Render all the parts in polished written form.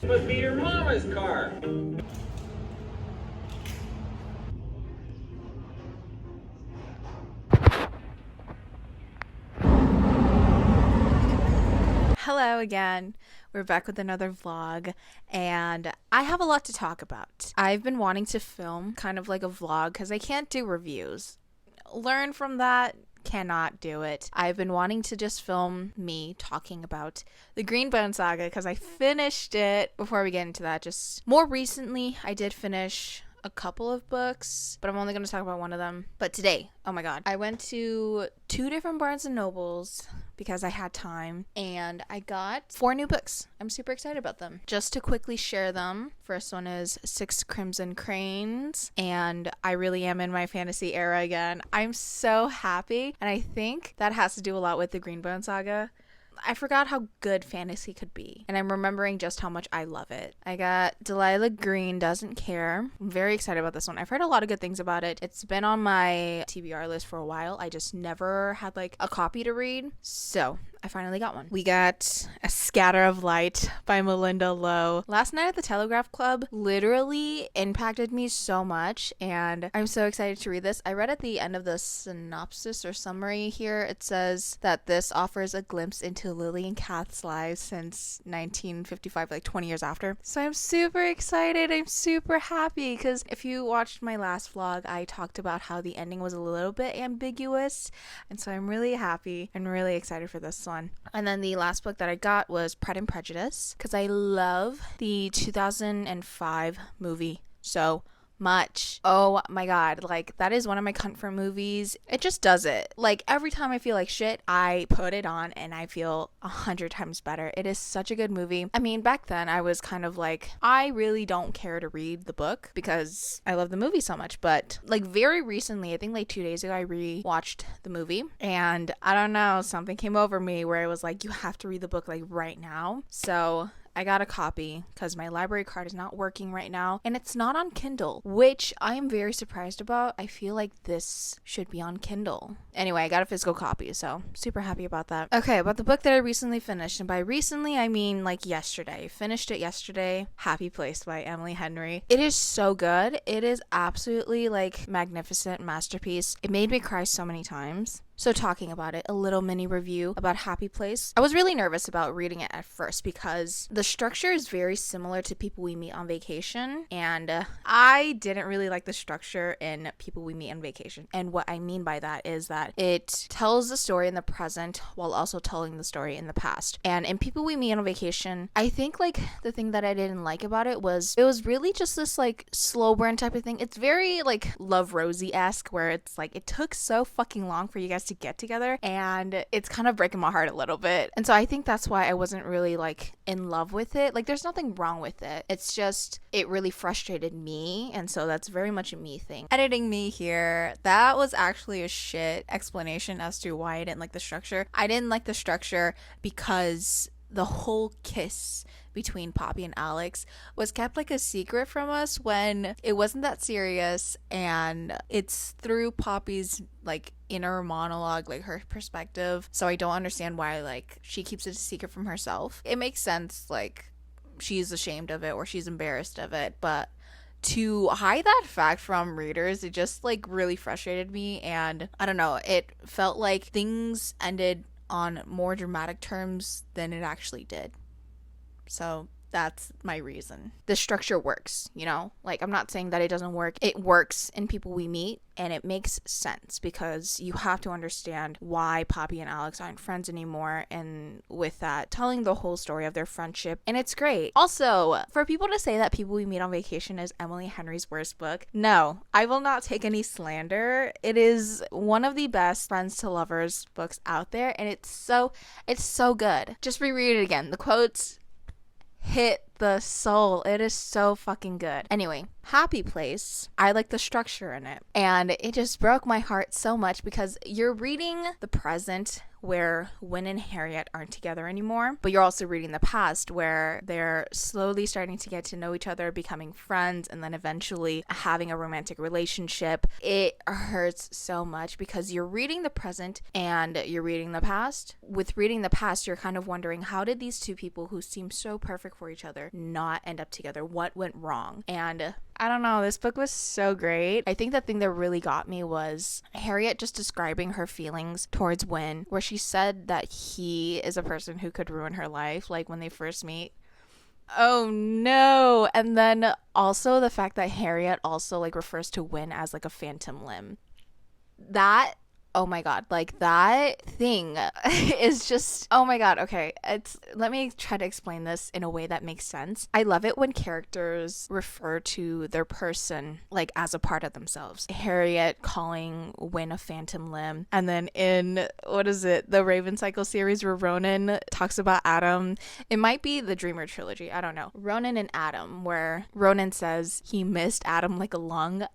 Must be your mama's car. Hello again. We're back with another vlog, and I have a lot to talk about. I've been wanting to film kind of like a vlog because I can't do reviews. Learn from that. Cannot do it. I've been wanting to just film me talking about the Greenbone Saga because I finished it. Before we get into that, just more recently, I did finish a couple of books, but I'm only going to talk about one of them. But today, oh my god, I went to 2 different Barnes and Nobles because I had time, and I got 4 new books. I'm super excited about them. Just to quickly share them, first one is 6 Crimson Cranes, and I really am in my fantasy era again. I'm so happy, and I think that has to do a lot with the Greenbone Saga. I forgot how good fantasy could be, and I'm remembering just how much I love it. I got Delilah Green Doesn't Care. I'm very excited about this one. I've heard a lot of good things about it. It's been on my TBR list for a while. I just never had like a copy to read, so I finally got one. We got A Scatter of Light by Melinda Lowe. Last night at the Telegraph Club literally impacted me so much, and I'm so excited to read this. I read at the end of the synopsis or summary here, it says that this offers a glimpse into Lily and Kath's lives since 1955, like 20 years after. So I'm super excited. I'm super happy because if you watched my last vlog, I talked about how the ending was a little bit ambiguous, and so I'm really happy and really excited for this one. And then the last book that I got was Pride and Prejudice because I love the 2005 movie so much. Oh my god, like that is one of my comfort movies. It just does it. Like every time I feel like shit, I put it on and I feel 100 times better. It is such a good movie. I mean, back then I was kind of like, I really don't care to read the book because I love the movie so much. But like very recently, I think like 2 days ago, I re-watched the movie, and I don't know, something came over me where I was like, you have to read the book like right now. So I got a copy because my library card is not working right now, and it's not on Kindle, which I am very surprised about. I feel like this should be on Kindle. Anyway, I got a physical copy, so super happy about that. Okay, about the book that I recently finished, and by recently I mean like yesterday. I finished it yesterday. Happy Place by Emily Henry. It is so good. It is absolutely like magnificent masterpiece. It made me cry so many times. So talking about it, a little mini review about Happy Place. I was really nervous about reading it at first because the structure is very similar to People We Meet on Vacation, and I didn't really like the structure in People We Meet on Vacation. And what I mean by that is that it tells the story in the present while also telling the story in the past. And in People We Meet on Vacation, I think like the thing that I didn't like about it was really just this like slow burn type of thing. It's very like Love Rosie-esque, where it's like it took so fucking long for you guys to get together, and it's kind of breaking my heart a little bit. And so I think that's why I wasn't really like in love with it. Like there's nothing wrong with it, it's just it really frustrated me, and so that's very much a me thing. Editing me here, that was actually a shit explanation as to why I didn't like the structure. I didn't like the structure because the whole kiss between Poppy and Alex was kept like a secret from us when it wasn't that serious, and it's through Poppy's like inner monologue, like her perspective. So I don't understand why like she keeps it a secret from herself. It makes sense, like she's ashamed of it or she's embarrassed of it, but to hide that fact from readers, it just like really frustrated me. And I don't know, it felt like things ended on more dramatic terms than it actually did. So that's my reason. The structure works, you know? Like, I'm not saying that it doesn't work. It works in People We Meet, and it makes sense because you have to understand why Poppy and Alex aren't friends anymore, and with that, telling the whole story of their friendship, and it's great. Also, for people to say that People We Meet on Vacation is Emily Henry's worst book, no, I will not take any slander. It is one of the best friends to lovers books out there, and it's so good. Just reread it again. The quotes hit the soul. It is so fucking good. Anyway, Happy Place, I like the structure in it, and it just broke my heart so much because you're reading the present where Win and Harriet aren't together anymore, but you're also reading the past where they're slowly starting to get to know each other, becoming friends, and then eventually having a romantic relationship. It hurts so much because you're reading the present and you're reading the past. With reading the past, you're kind of wondering, how did these two people who seem so perfect for each other not end up together? What went wrong? And I don't know, this book was so great. I think the thing that really got me was Harriet just describing her feelings towards Win, where she said that he is a person who could ruin her life, like when they first meet. Oh no. And then also the fact that Harriet also like refers to Win as like a phantom limb. That, oh my god, like that thing is just, oh my god. Okay, let me try to explain this in a way that makes sense. I love it when characters refer to their person like as a part of themselves. Harriet calling Win a phantom limb, and then in, what is it, the Raven Cycle series where Ronan talks about Adam, it might be the Dreamer trilogy, I don't know, Ronan and Adam, where Ronan says he missed Adam like a lung.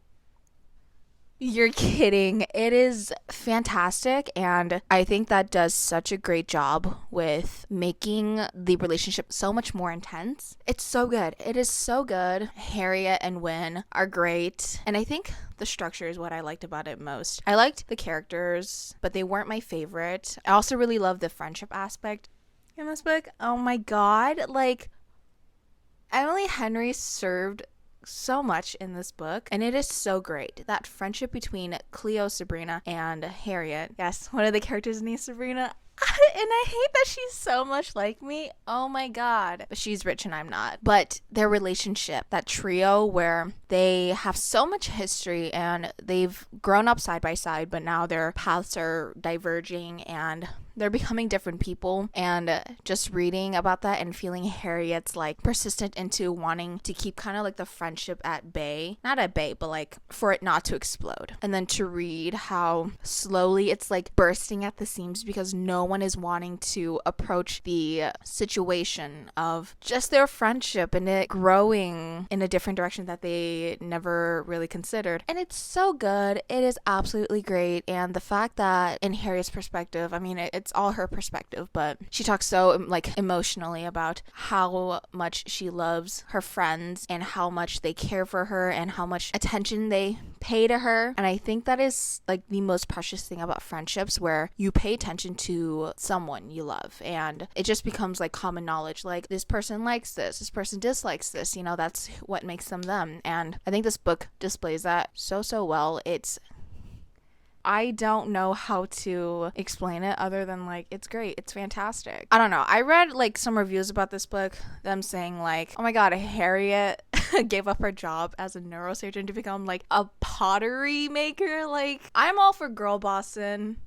You're kidding. It is fantastic, and I think that does such a great job with making the relationship so much more intense. It's so good. It is so good. Harriet and Win are great, and I think the structure is what I liked about it most. I liked the characters, but they weren't my favorite. I also really love the friendship aspect in this book. Oh my god, like Emily Henry served so much in this book, and it is so great. That friendship between Cleo, Sabrina, and Harriet. Yes, one of the characters named Sabrina. And I hate that she's so much like me. Oh my god. But she's rich and I'm not. But their relationship, that trio where they have so much history and they've grown up side by side, but now their paths are diverging and they're becoming different people. And just reading about that and feeling Harriet's like persistent into wanting to keep kind of like the friendship at bay. Not at bay, but like for it not to explode. And then to read how slowly it's like bursting at the seams because no one is wanting to approach the situation of just their friendship and it growing in a different direction that they never really considered. And it's so good. It is absolutely great. And the fact that in Harriet's perspective, I mean, it's all her perspective, but she talks so like emotionally about how much she loves her friends and how much they care for her and how much attention they pay to her. And I think that is like the most precious thing about friendships, where you pay attention to someone you love and it just becomes like common knowledge, like this person likes this person dislikes this, you know, that's what makes them them. And I think this book displays that so well. I don't know how to explain it other than like it's great. It's fantastic. I don't know. I read like some reviews about this book, them saying like, oh my god, Harriet gave up her job as a neurosurgeon to become like a pottery maker. Like, I'm all for girl bossing.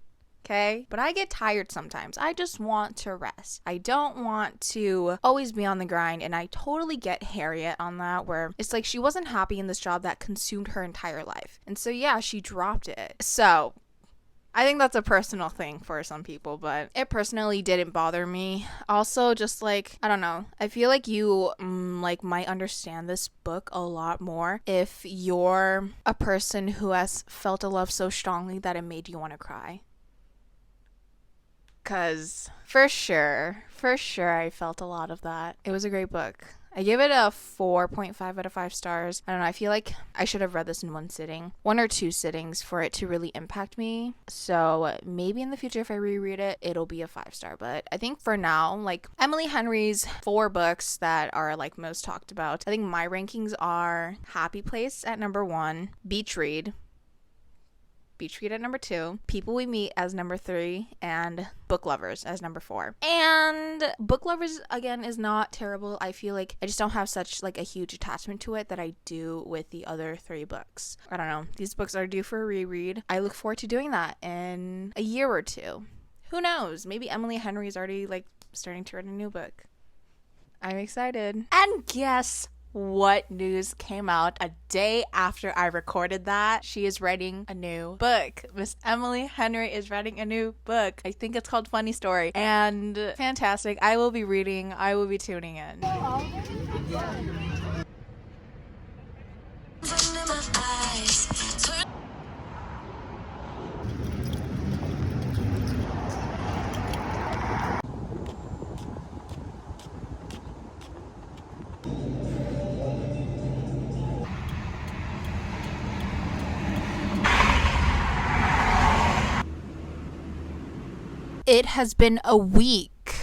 Okay, but I get tired sometimes. I just want to rest. I don't want to always be on the grind, and I totally get Harriet on that, where it's like she wasn't happy in this job that consumed her entire life. And so yeah, she dropped it. So I think that's a personal thing for some people, but it personally didn't bother me. Also, just like, I don't know, I feel like you like might understand this book a lot more if you're a person who has felt a love so strongly that it made you want to cry. Because for sure, I felt a lot of that. It was a great book. I gave it a 4.5 out of 5 stars. I don't know, I feel like I should have read this in one sitting. 1 or 2 sittings for it to really impact me. So maybe in the future if I reread it, it'll be a 5-star. But I think for now, like Emily Henry's 4 books that are like most talked about, I think my rankings are Happy Place at number 1, Beach Read at number 2, People We Meet as number 3, and Book Lovers as number 4. And Book Lovers, again, is not terrible. I feel like I just don't have such like a huge attachment to it that I do with the other 3 books. I don't know. These books are due for a reread. I look forward to doing that in a year or 2. Who knows? Maybe Emily Henry is already like starting to write a new book. I'm excited. And guess what news came out a day after I recorded that? She is writing a new book. Miss Emily Henry is writing a new book. I think it's called Funny Story. And fantastic. I will be reading. I will be tuning in. It has been a week,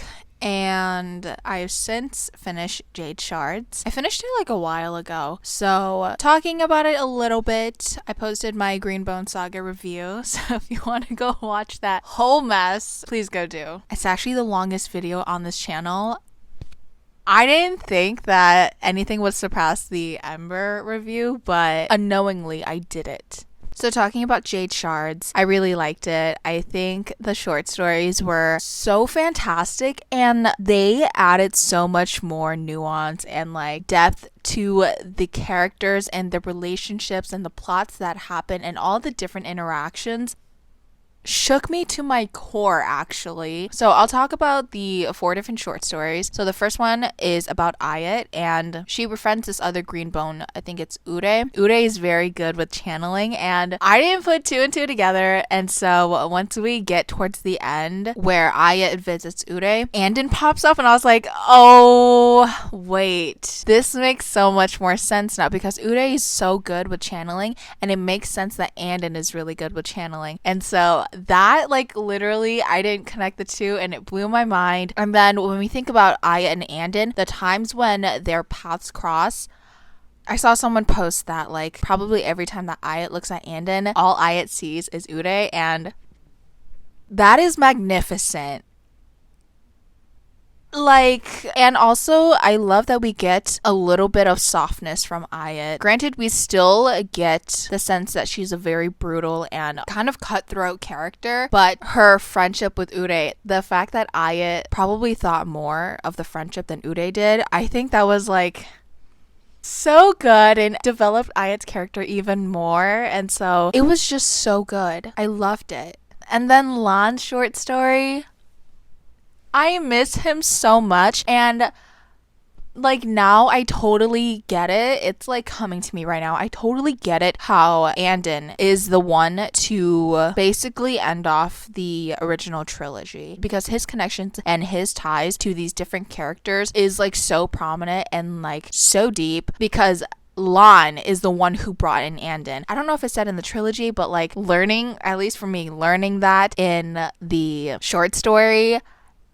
and I've since finished Jade Shards. I finished it like a while ago, so talking about it a little bit, I posted my Greenbone Saga review, so if you want to go watch that whole mess, please go do. It's actually the longest video on this channel. I didn't think that anything would surpass the Ember review, but unknowingly I did it. So talking about Jade Shards, I really liked it. I think the short stories were so fantastic and they added so much more nuance and like depth to the characters and the relationships and the plots that happen and all the different interactions. Shook me to my core, actually. So I'll talk about the 4 different short stories. So the first one is about Ayat, and she befriends this other greenbone. I think it's Ude. Ude is very good with channeling, and I didn't put 2 and 2 together. And so once we get towards the end where Ayat visits Ude, Andon pops up, and I was like, oh, wait. This makes so much more sense now because Ude is so good with channeling, and it makes sense that Andon is really good with channeling. And so that, like, literally, I didn't connect the 2 and it blew my mind. And then when we think about Aya and Andon, the times when their paths cross, I saw someone post that, like, probably every time that Ayat looks at Andon, all Ayat sees is Ude, and that is magnificent. Like, and also I love that we get a little bit of softness from Ayat. Granted, we still get the sense that she's a very brutal and kind of cutthroat character, but her friendship with Ude, the fact that Ayat probably thought more of the friendship than Ude did, I think that was like so good and developed Ayat's character even more, and so it was just so good. I loved it. And then Lan's short story, I miss him so much, and like now I totally get it. It's like coming to me right now. I totally get it how Andon is the one to basically end off the original trilogy because his connections and his ties to these different characters is like so prominent and like so deep because Lan is the one who brought in Andon. I don't know if it's said in the trilogy, but like learning, at least for me, learning that in the short story,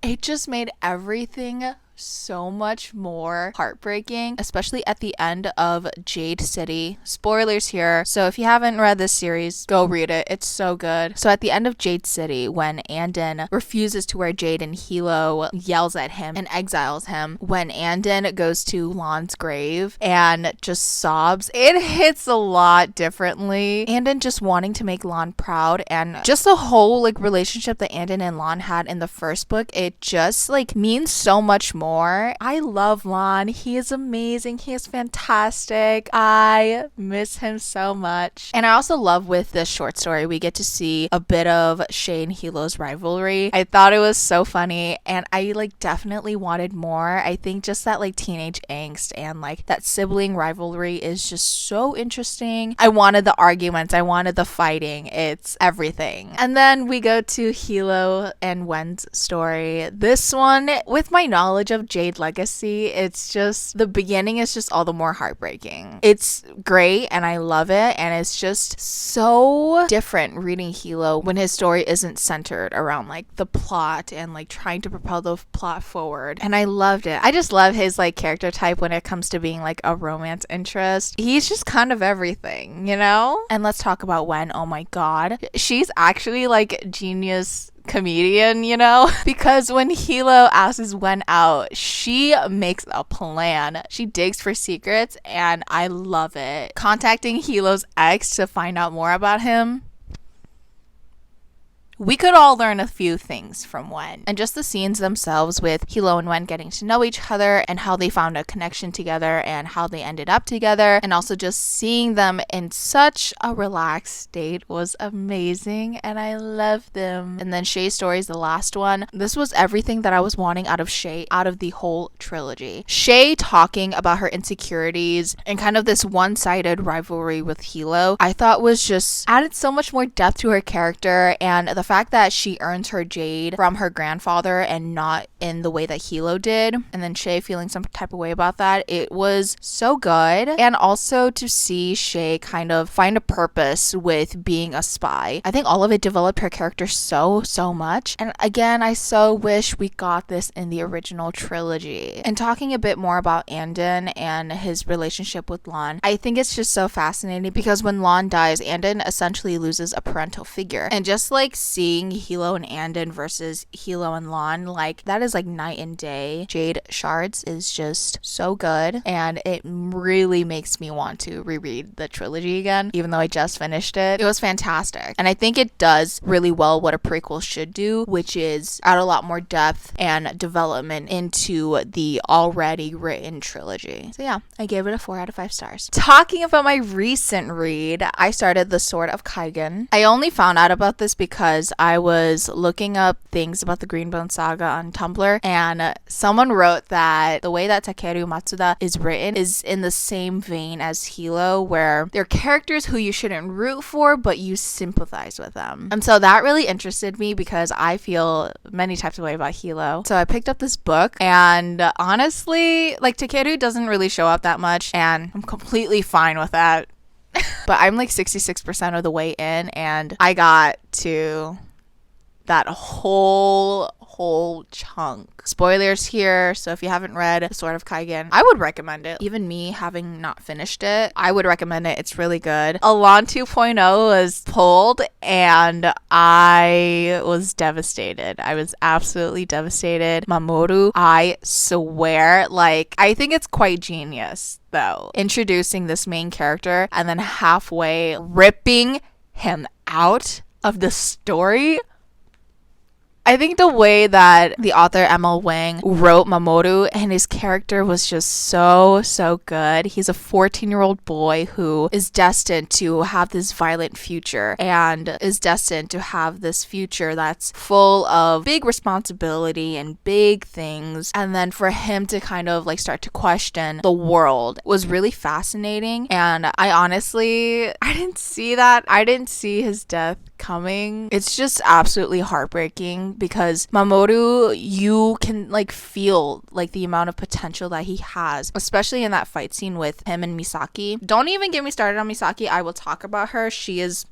it just made everything so much more heartbreaking, especially at the end of Jade City. Spoilers here, so if you haven't read this series, go read it. It's so good. So at the end of Jade City, when Andon refuses to wear Jade and Hilo yells at him and exiles him, when Andon goes to Lan's grave and just sobs, it hits a lot differently. Andon just wanting to make Lan proud, and just the whole like relationship that Andon and Lan had in the first book, it just like means so much more. I love Lan. He is amazing. He is fantastic. I miss him so much. And I also love with this short story, we get to see a bit of Shay and Hilo's rivalry. I thought it was so funny, and I like definitely wanted more. I think just that like teenage angst and like that sibling rivalry is just so interesting. I wanted the arguments. I wanted the fighting. It's everything. And then we go to Hilo and Wen's story. This one, with my knowledge of Jade Legacy, it's just the beginning is just all the more heartbreaking. It's great and I love it, and it's just so different reading Hilo when his story isn't centered around like the plot and like trying to propel the plot forward, and I loved it. I just love his like character type when it comes to being like a romance interest. He's just kind of everything, you know? And let's talk about Wen. Oh my god, she's actually like genius comedian, you know, because when Hilo asks Wen out, she makes a plan. She digs for secrets, and I love it. Contacting Hilo's ex to find out more about him. We could all learn a few things from Wen, and just the scenes themselves with Hilo and Wen getting to know each other and how they found a connection together and how they ended up together, and also just seeing them in such a relaxed state was amazing, and I love them. And then Shay's story is the last one. This was everything that I was wanting out of Shay, out of the whole trilogy. Shay talking about her insecurities and kind of this one-sided rivalry with Hilo, I thought was just added so much more depth to her character, and the fact fact that she earns her jade from her grandfather and not in the way that Hilo did, and then Shay feeling some type of way about that, it was so good. And also to see Shay kind of find a purpose with being a spy. I think all of it developed her character so much. And again, I so wish we got this in the original trilogy. And talking a bit more about Andon and his relationship with Lon, I think it's just so fascinating because when Lon dies, Andon essentially loses a parental figure. And just like seeing Hilo and Andon versus Hilo and Lon, like that is like night and day. Jade Shards is just so good, and it really makes me want to reread the trilogy again, even though I just finished it. It was fantastic, and I think it does really well what a prequel should do, which is add a lot more depth and development into the already written trilogy. So yeah, I gave it a 4 out of 5 stars. Talking about my recent read, I started The Sword of Kaigen. I only found out about this because I was looking up things about the Greenbone Saga on Tumblr, and someone wrote that the way that Takeru Matsuda is written is in the same vein as Hilo, where they're characters who you shouldn't root for, but you sympathize with them. And so that really interested me because I feel many types of way about Hilo. So I picked up this book, and honestly, like, Takeru doesn't really show up that much, and I'm completely fine with that. But I'm like 66% of the way in, and I got to that whole chunk. Spoilers here, so if you haven't read The Sword of Kaigen, I would recommend it. Even me having not finished it, I would recommend it. It's really good. Alon 2.0 was pulled, and I was devastated. I was absolutely devastated. Mamoru, I swear, like, I think it's quite genius, though, introducing this main character and then halfway ripping him out of the story. I think the way that the author ML Wang wrote Mamoru and his character was just so good. He's a 14-year-old boy who is destined to have this violent future and is destined to have this future that's full of big responsibility and big things. And then for him to kind of like start to question the world was really fascinating. And I didn't see that. I didn't see his death coming. It's just absolutely heartbreaking because Mamoru, you can like feel like the amount of potential that he has, especially in that fight scene with him and Misaki. Don't even get me started on Misaki. I will talk about her. She is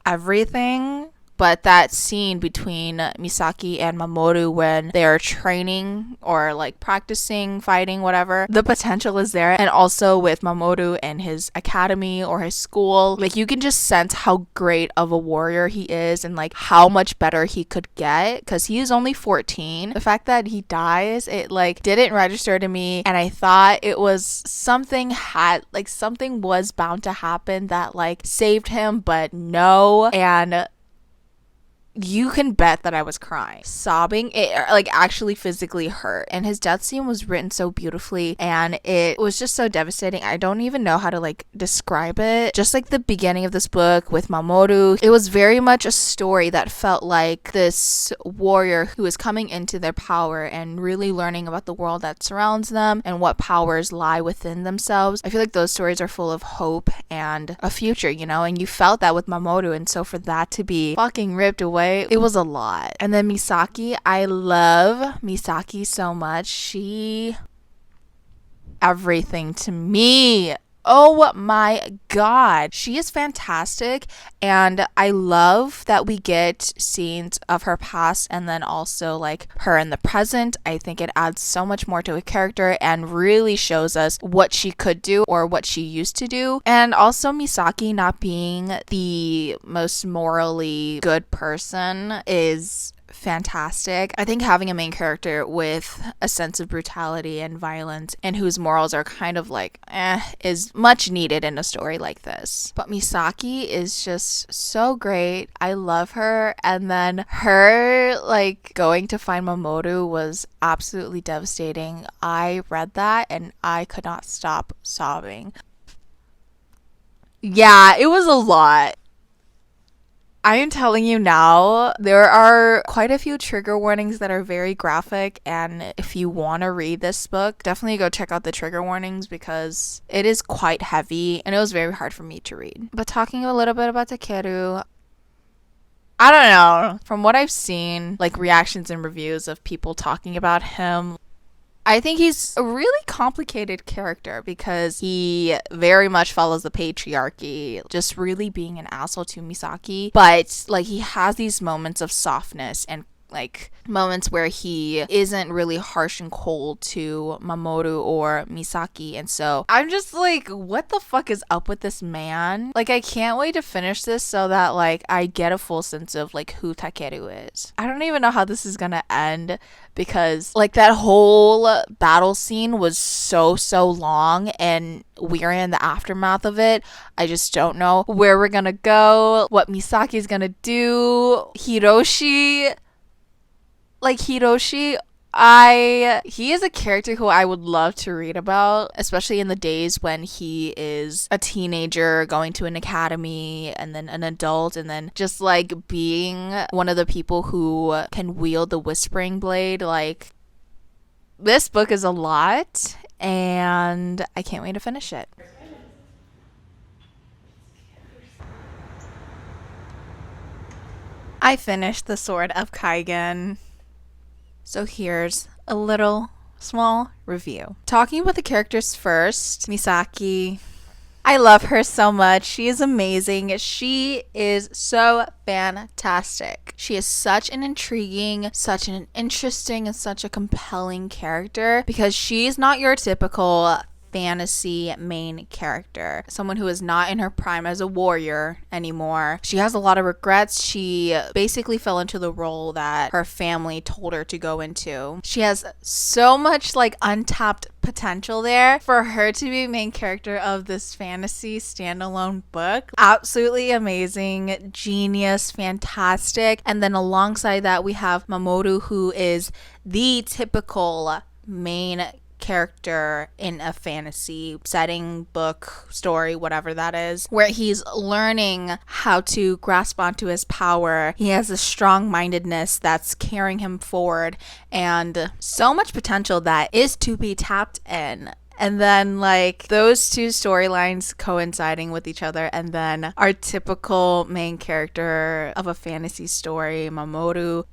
everything. But that scene between Misaki and Mamoru when they're training or like practicing, fighting, whatever, the potential is there. And also with Mamoru and his academy or his school, like you can just sense how great of a warrior he is and like how much better he could get because he is only 14. The fact that he dies, it like didn't register to me, and I thought it was something was bound to happen that like saved him, but no. And you can bet that I was crying, sobbing. It like actually physically hurt. And his death scene was written so beautifully, and it was just so devastating. I don't even know how to like describe it. Just like the beginning of this book with Mamoru, it was very much a story that felt like this warrior who is coming into their power and really learning about the world that surrounds them and what powers lie within themselves. I feel like those stories are full of hope and a future, you know, and you felt that with Mamoru. And so for that to be fucking ripped away, it was a lot. And then Misaki, I love Misaki so much. She everything to me. Oh my god. She is fantastic, and I love that we get scenes of her past and then also like her in the present. I think it adds so much more to a character and really shows us what she could do or what she used to do. And also Misaki not being the most morally good person is fantastic. I think having a main character with a sense of brutality and violence and whose morals are kind of like is much needed in a story like this. But Misaki is just so great. I love her. And then her like going to find Mamoru was absolutely devastating. I read that and I could not stop sobbing. Yeah, it was a lot. I am telling you now, there are quite a few trigger warnings that are very graphic, and if you want to read this book, definitely go check out the trigger warnings because it is quite heavy and it was very hard for me to read. But talking a little bit about Takeru, I don't know. From what I've seen, like reactions and reviews of people talking about him, I think he's a really complicated character because he very much follows the patriarchy, just really being an asshole to Misaki. But like he has these moments of softness and like moments where he isn't really harsh and cold to Mamoru or Misaki. And so I'm just like, what the fuck is up with this man? Like, I can't wait to finish this so that like I get a full sense of like who Takeru is. I don't even know how this is gonna end because like that whole battle scene was so long and we're in the aftermath of it. I just don't know where we're gonna go, what Misaki's gonna do. Hiroshi, he is a character who I would love to read about, especially in the days when he is a teenager going to an academy and then an adult and then just like being one of the people who can wield the whispering blade. Like, this book is a lot and I can't wait to finish it. I finished The Sword of Kaigen. So here's a little small review. Talking about the characters first, Misaki. I love her so much. She is amazing. She is so fantastic. She is such an intriguing, such an interesting, and such a compelling character because she's not your typical fantasy main character, someone who is not in her prime as a warrior anymore. She has a lot of regrets. She basically fell into the role that her family told her to go into. She has so much like untapped potential there for her to be main character of this fantasy standalone book. Absolutely amazing, genius, fantastic. And then alongside that we have Mamoru, who is the typical main character in a fantasy setting, book, story, whatever that is, where he's learning how to grasp onto his power. He has a strong-mindedness that's carrying him forward and so much potential that is to be tapped in. And then like those two storylines coinciding with each other, and then our typical main character of a fantasy story, Mamoru.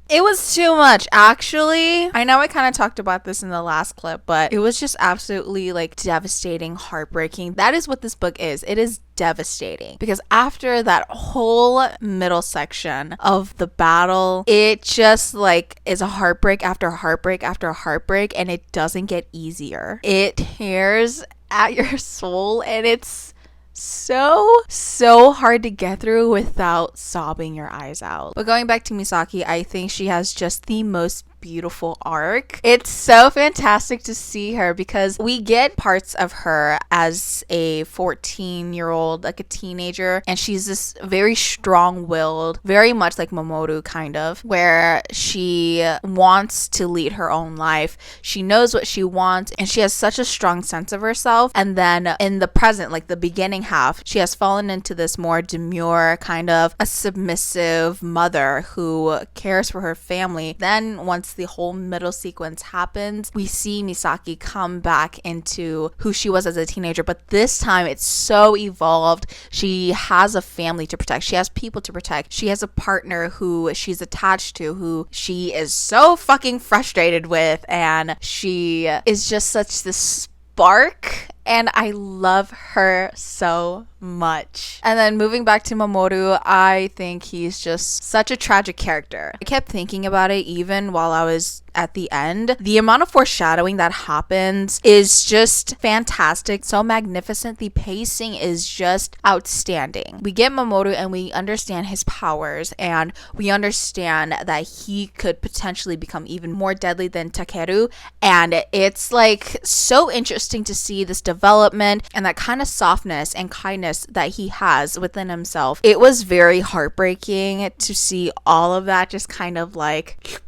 It was too much, actually. I know I kind of talked about this in the last clip, but it was just absolutely like devastating, heartbreaking. That is what this book is. It is devastating because after that whole middle section of the battle, it just like is a heartbreak after heartbreak after heartbreak, and it doesn't get easier. It tears at your soul, and it's so hard to get through without sobbing your eyes out. But going back to Misaki, I think she has just the most beautiful arc. It's so fantastic to see her because we get parts of her as a 14-year-old, like a teenager, and she's this very strong-willed, very much like Mamoru kind of, where she wants to lead her own life. She knows what she wants and she has such a strong sense of herself. And then in the present, like the beginning half, she has fallen into this more demure, kind of a submissive mother who cares for her family. Then once the whole middle sequence happens, we see Misaki come back into who she was as a teenager, but this time it's so evolved. She has a family to protect. She has people to protect. She has a partner who she's attached to, who she is so fucking frustrated with, and she is just such this spark, and I love her so much. And then moving back to Mamoru, I think he's just such a tragic character. I kept thinking about it even while I was at the end. The amount of foreshadowing that happens is just fantastic, so magnificent. The pacing is just outstanding. We get Mamoru and we understand his powers, and we understand that he could potentially become even more deadly than Takeru, and it's like so interesting to see this development and that kind of softness and kindness that he has within himself. It was very heartbreaking to see all of that just kind of like,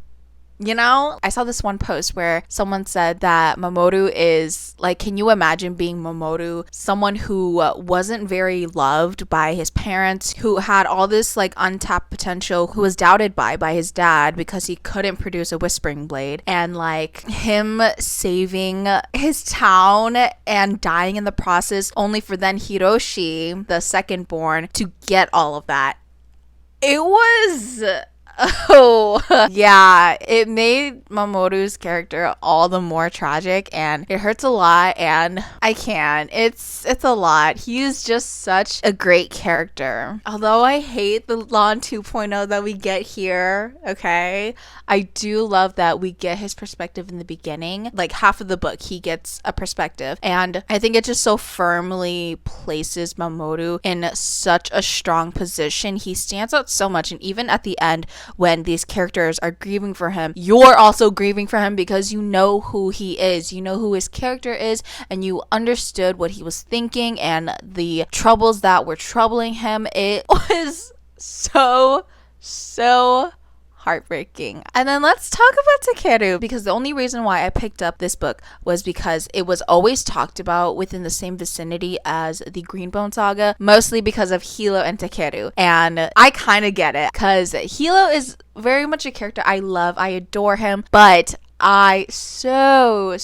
you know, I saw this one post where someone said that Mamoru is like, can you imagine being Mamoru, someone who wasn't very loved by his parents, who had all this like untapped potential, who was doubted by his dad because he couldn't produce a whispering blade, and like him saving his town and dying in the process, only for then Hiroshi, the second born, to get all of that. It was oh yeah, it made Mamoru's character all the more tragic, and it hurts a lot, and I can't. It's a lot. He's just such a great character. Although I hate the Lon 2.0 that we get here, okay? I do love that we get his perspective in the beginning. Like half of the book he gets a perspective, and I think it just so firmly places Mamoru in such a strong position. He stands out so much, and even at the end when these characters are grieving for him, you're also grieving for him because you know who he is, you know who his character is, and you understood what he was thinking and the troubles that were troubling him. It was so heartbreaking. And then let's talk about Takeru, because the only reason why I picked up this book was because it was always talked about within the same vicinity as the Greenbone saga, mostly because of Hilo and Takeru. And I kind of get it, because Hilo is very much a character I love. I adore him, but I so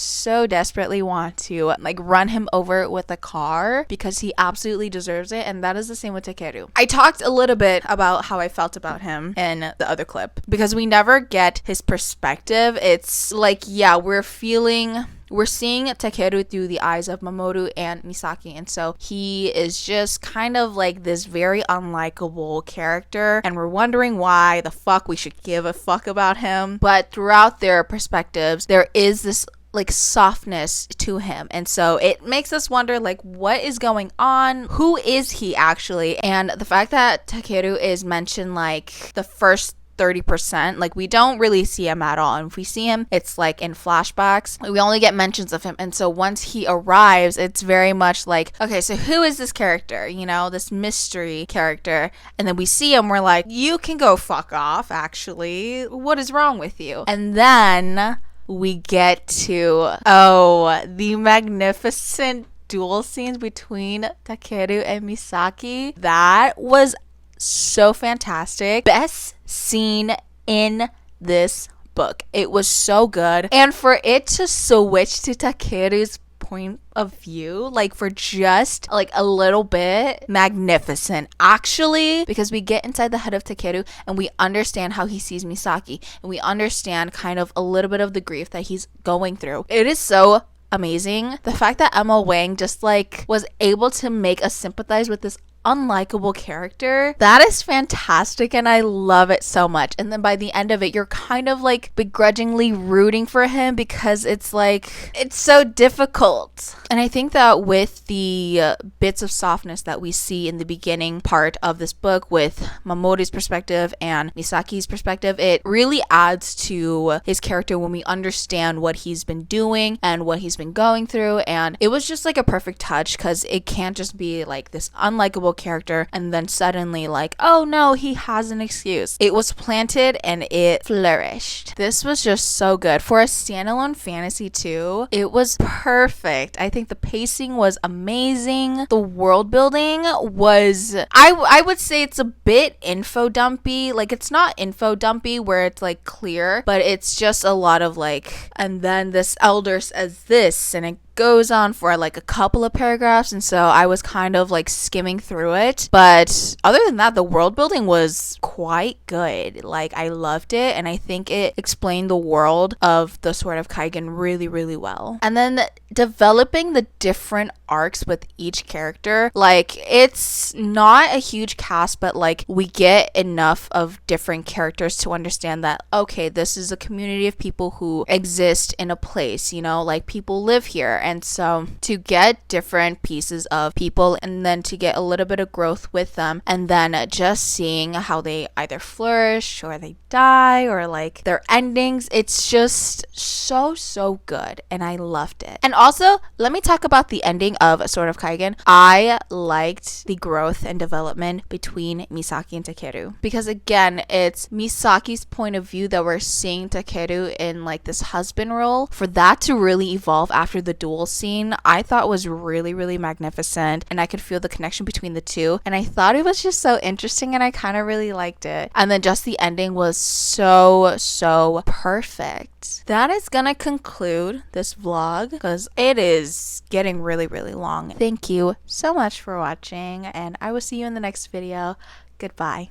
desperately want to like run him over with a car because he absolutely deserves it, and that is the same with Takeru. I talked a little bit about how I felt about him in the other clip because we never get his perspective. It's like, yeah, we're seeing Takeru through the eyes of Mamoru and Misaki, and so he is just kind of like this very unlikable character, and we're wondering why the fuck we should give a fuck about him. But throughout their perspectives, there is this like softness to him, and so it makes us wonder like what is going on, who is he actually. And the fact that Takeru is mentioned like the first 30%, like we don't really see him at all, and if we see him it's like in flashbacks. We only get mentions of him, and so once he arrives it's very much like, okay, so who is this character, you know, this mystery character, and then we see him, we're like, you can go fuck off, actually, what is wrong with you? And then we get to the magnificent duel scenes between Takeru and Misaki. That was so fantastic. Best scene in this book. It was so good. And for it to switch to Takeru's point of view, like for just like a little bit, magnificent actually, because we get inside the head of Takeru and we understand how he sees Misaki, and we understand kind of a little bit of the grief that he's going through. It is so amazing. The fact that Emma Wang just like was able to make us sympathize with this unlikable character, that is fantastic, and I love it so much. And then by the end of it, you're kind of like begrudgingly rooting for him because it's like, it's so difficult. And I think that with the bits of softness that we see in the beginning part of this book with Mamoru's perspective and Misaki's perspective, it really adds to his character when we understand what he's been doing and what he's been going through. And it was just like a perfect touch, because it can't just be like this unlikable character and then suddenly like, oh no, he has an excuse. It was planted and it flourished. This was just so good for a standalone fantasy too. It was perfect. I think the pacing was amazing. The world building was, I would say it's a bit info dumpy. Like it's not info dumpy where it's like clear, but it's just a lot of like, and then this elder says this, and it goes on for like a couple of paragraphs, and so I was kind of like skimming through it. But other than that, the world building was quite good. Like I loved it, and I think it explained the world of the Sword of Kaigen really well. And then developing the different arcs with each character, like it's not a huge cast, but like we get enough of different characters to understand that, okay, this is a community of people who exist in a place, you know, like people live here. And so to get different pieces of people and then to get a little bit of growth with them, and then just seeing how they either flourish or they die or like their endings, it's just so good, and I loved it. And also, let me talk about the ending of Sword of Kaigen. I liked the growth and development between Misaki and Takeru, because again, it's Misaki's point of view that we're seeing Takeru in like this husband role. For that to really evolve after the duel scene, I thought was really magnificent, and I could feel the connection between the two, and I thought it was just so interesting, and I kind of really liked it. And then just the ending was so perfect. That is gonna conclude this vlog because it is getting really long. Thank you so much for watching, and I will see you in the next video. Goodbye.